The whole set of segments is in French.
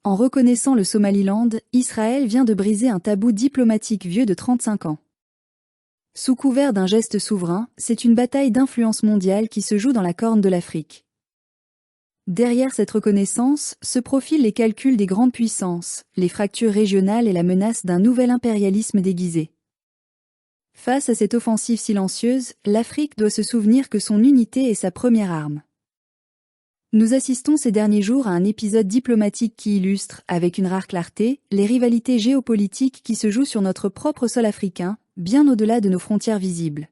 En reconnaissant le Somaliland, Israël vient de briser un tabou diplomatique vieux de 35 ans. Sous couvert d'un geste souverain, c'est une bataille d'influence mondiale qui se joue dans la Corne de l'Afrique. Derrière cette reconnaissance se profilent les calculs des grandes puissances, les fractures régionales et la menace d'un nouvel impérialisme déguisé. Face à cette offensive silencieuse, l'Afrique doit se souvenir que son unité est sa première arme. Nous assistons ces derniers jours à un épisode diplomatique qui illustre, avec une rare clarté, les rivalités géopolitiques qui se jouent sur notre propre sol africain, bien au-delà de nos frontières visibles.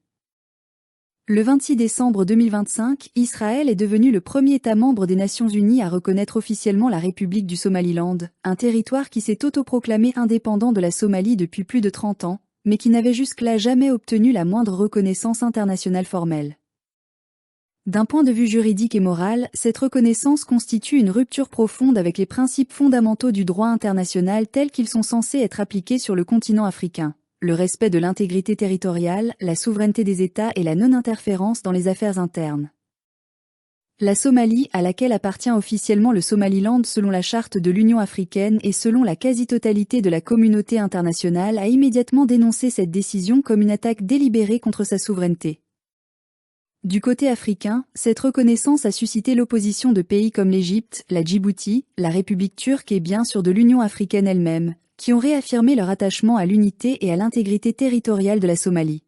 Le 26 décembre 2025, Israël est devenu le premier État membre des Nations Unies à reconnaître officiellement la République du Somaliland, un territoire qui s'est autoproclamé indépendant de la Somalie depuis plus de 30 ans, mais qui n'avait jusque-là jamais obtenu la moindre reconnaissance internationale formelle. D'un point de vue juridique et moral, cette reconnaissance constitue une rupture profonde avec les principes fondamentaux du droit international tels qu'ils sont censés être appliqués sur le continent africain. Le respect de l'intégrité territoriale, la souveraineté des États et la non-interférence dans les affaires internes. La Somalie, à laquelle appartient officiellement le Somaliland selon la charte de l'Union africaine et selon la quasi-totalité de la communauté internationale, a immédiatement dénoncé cette décision comme une attaque délibérée contre sa souveraineté. Du côté africain, cette reconnaissance a suscité l'opposition de pays comme l'Égypte, la Djibouti, la République turque et bien sûr de l'Union africaine elle-même, qui ont réaffirmé leur attachement à l'unité et à l'intégrité territoriale de la Somalie.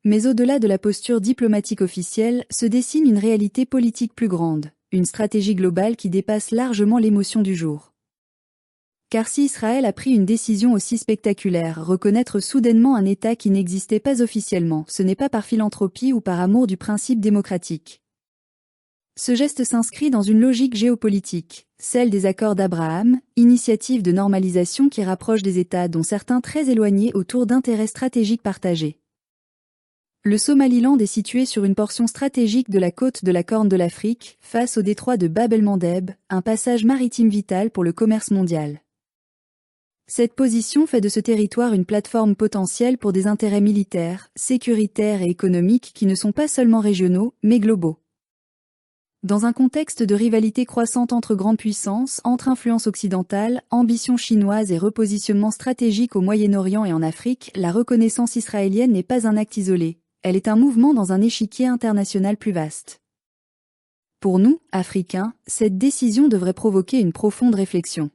Mais au-delà de la posture diplomatique officielle, se dessine une réalité politique plus grande, une stratégie globale qui dépasse largement l'émotion du jour. Car si Israël a pris une décision aussi spectaculaire, reconnaître soudainement un État qui n'existait pas officiellement, ce n'est pas par philanthropie ou par amour du principe démocratique. Ce geste s'inscrit dans une logique géopolitique, celle des accords d'Abraham, initiative de normalisation qui rapproche des États dont certains très éloignés autour d'intérêts stratégiques partagés. Le Somaliland est situé sur une portion stratégique de la côte de la Corne de l'Afrique, face au détroit de Bab el-Mandeb, un passage maritime vital pour le commerce mondial. Cette position fait de ce territoire une plateforme potentielle pour des intérêts militaires, sécuritaires et économiques qui ne sont pas seulement régionaux, mais globaux. Dans un contexte de rivalité croissante entre grandes puissances, entre influence occidentale, ambition chinoise et repositionnement stratégique au Moyen-Orient et en Afrique, la reconnaissance israélienne n'est pas un acte isolé, elle est un mouvement dans un échiquier international plus vaste. Pour nous, Africains, cette décision devrait provoquer une profonde réflexion.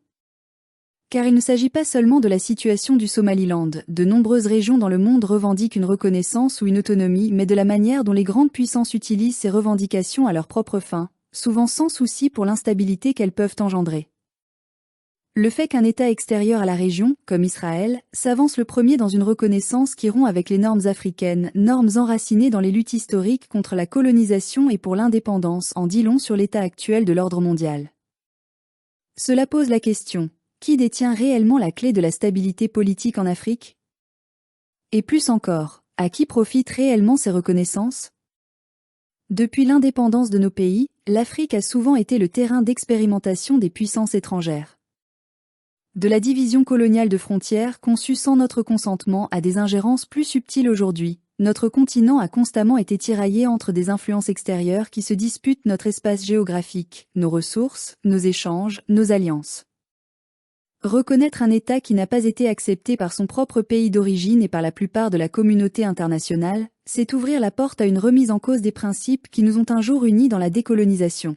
Car il ne s'agit pas seulement de la situation du Somaliland, de nombreuses régions dans le monde revendiquent une reconnaissance ou une autonomie, mais de la manière dont les grandes puissances utilisent ces revendications à leurs propres fins, souvent sans souci pour l'instabilité qu'elles peuvent engendrer. Le fait qu'un État extérieur à la région, comme Israël, s'avance le premier dans une reconnaissance qui rompt avec les normes africaines, normes enracinées dans les luttes historiques contre la colonisation et pour l'indépendance, en dit long sur l'état actuel de l'ordre mondial. Cela pose la question. Qui détient réellement la clé de la stabilité politique en Afrique? Et plus encore, à qui profitent réellement ces reconnaissances? Depuis l'indépendance de nos pays, l'Afrique a souvent été le terrain d'expérimentation des puissances étrangères. De la division coloniale de frontières conçue sans notre consentement à des ingérences plus subtiles aujourd'hui, notre continent a constamment été tiraillé entre des influences extérieures qui se disputent notre espace géographique, nos ressources, nos échanges, nos alliances. Reconnaître un État qui n'a pas été accepté par son propre pays d'origine et par la plupart de la communauté internationale, c'est ouvrir la porte à une remise en cause des principes qui nous ont un jour unis dans la décolonisation.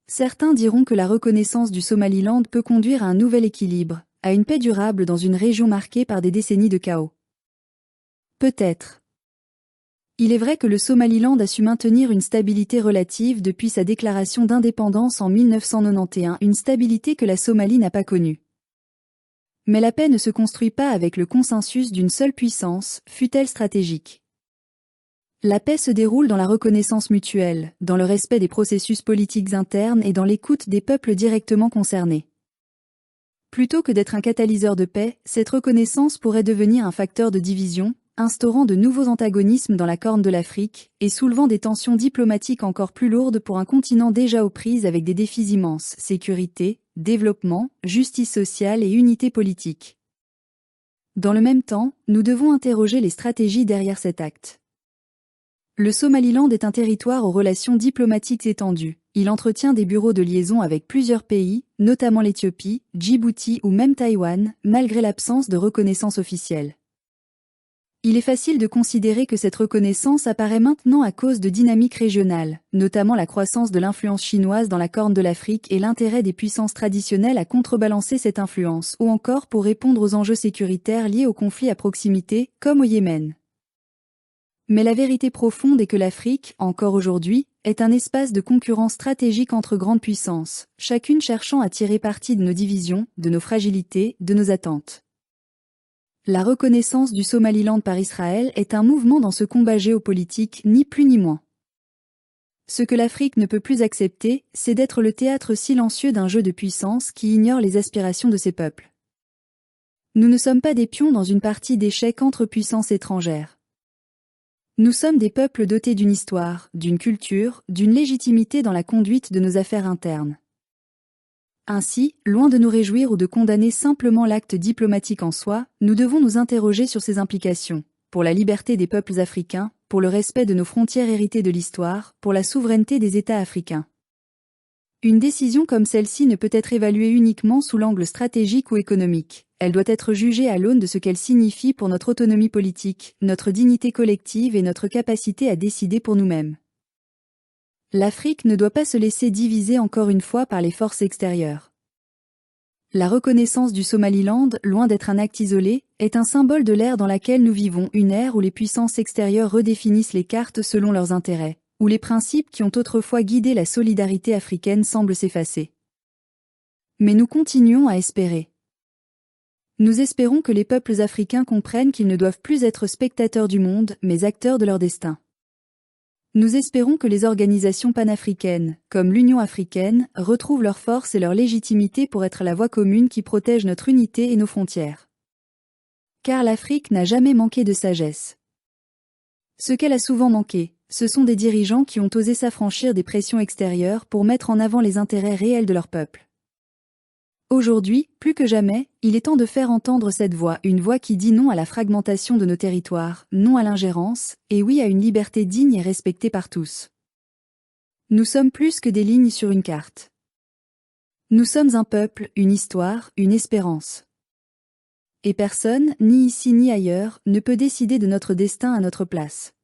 Certains diront que la reconnaissance du Somaliland peut conduire à un nouvel équilibre, à une paix durable dans une région marquée par des décennies de chaos. Peut-être. Il est vrai que le Somaliland a su maintenir une stabilité relative depuis sa déclaration d'indépendance en 1991, une stabilité que la Somalie n'a pas connue. Mais la paix ne se construit pas avec le consensus d'une seule puissance, fût-elle stratégique. La paix se déroule dans la reconnaissance mutuelle, dans le respect des processus politiques internes et dans l'écoute des peuples directement concernés. Plutôt que d'être un catalyseur de paix, cette reconnaissance pourrait devenir un facteur de division, instaurant de nouveaux antagonismes dans la Corne de l'Afrique et soulevant des tensions diplomatiques encore plus lourdes pour un continent déjà aux prises avec des défis immenses, sécurité, développement, justice sociale et unité politique. Dans le même temps, nous devons interroger les stratégies derrière cet acte. Le Somaliland est un territoire aux relations diplomatiques étendues. Il entretient des bureaux de liaison avec plusieurs pays, notamment l'Éthiopie, Djibouti ou même Taïwan, malgré l'absence de reconnaissance officielle. Il est facile de considérer que cette reconnaissance apparaît maintenant à cause de dynamiques régionales, notamment la croissance de l'influence chinoise dans la Corne de l'Afrique et l'intérêt des puissances traditionnelles à contrebalancer cette influence, ou encore pour répondre aux enjeux sécuritaires liés aux conflits à proximité, comme au Yémen. Mais la vérité profonde est que l'Afrique, encore aujourd'hui, est un espace de concurrence stratégique entre grandes puissances, chacune cherchant à tirer parti de nos divisions, de nos fragilités, de nos attentes. La reconnaissance du Somaliland par Israël est un mouvement dans ce combat géopolitique, ni plus ni moins. Ce que l'Afrique ne peut plus accepter, c'est d'être le théâtre silencieux d'un jeu de puissance qui ignore les aspirations de ses peuples. Nous ne sommes pas des pions dans une partie d'échecs entre puissances étrangères. Nous sommes des peuples dotés d'une histoire, d'une culture, d'une légitimité dans la conduite de nos affaires internes. Ainsi, loin de nous réjouir ou de condamner simplement l'acte diplomatique en soi, nous devons nous interroger sur ses implications, pour la liberté des peuples africains, pour le respect de nos frontières héritées de l'histoire, pour la souveraineté des États africains. Une décision comme celle-ci ne peut être évaluée uniquement sous l'angle stratégique ou économique. Elle doit être jugée à l'aune de ce qu'elle signifie pour notre autonomie politique, notre dignité collective et notre capacité à décider pour nous-mêmes. L'Afrique ne doit pas se laisser diviser encore une fois par les forces extérieures. La reconnaissance du Somaliland, loin d'être un acte isolé, est un symbole de l'ère dans laquelle nous vivons, une ère où les puissances extérieures redéfinissent les cartes selon leurs intérêts, où les principes qui ont autrefois guidé la solidarité africaine semblent s'effacer. Mais nous continuons à espérer. Nous espérons que les peuples africains comprennent qu'ils ne doivent plus être spectateurs du monde, mais acteurs de leur destin. Nous espérons que les organisations panafricaines, comme l'Union africaine, retrouvent leur force et leur légitimité pour être la voie commune qui protège notre unité et nos frontières. Car l'Afrique n'a jamais manqué de sagesse. Ce qu'elle a souvent manqué, ce sont des dirigeants qui ont osé s'affranchir des pressions extérieures pour mettre en avant les intérêts réels de leur peuple. Aujourd'hui, plus que jamais, il est temps de faire entendre cette voix, une voix qui dit non à la fragmentation de nos territoires, non à l'ingérence, et oui à une liberté digne et respectée par tous. Nous sommes plus que des lignes sur une carte. Nous sommes un peuple, une histoire, une espérance. Et personne, ni ici ni ailleurs, ne peut décider de notre destin à notre place.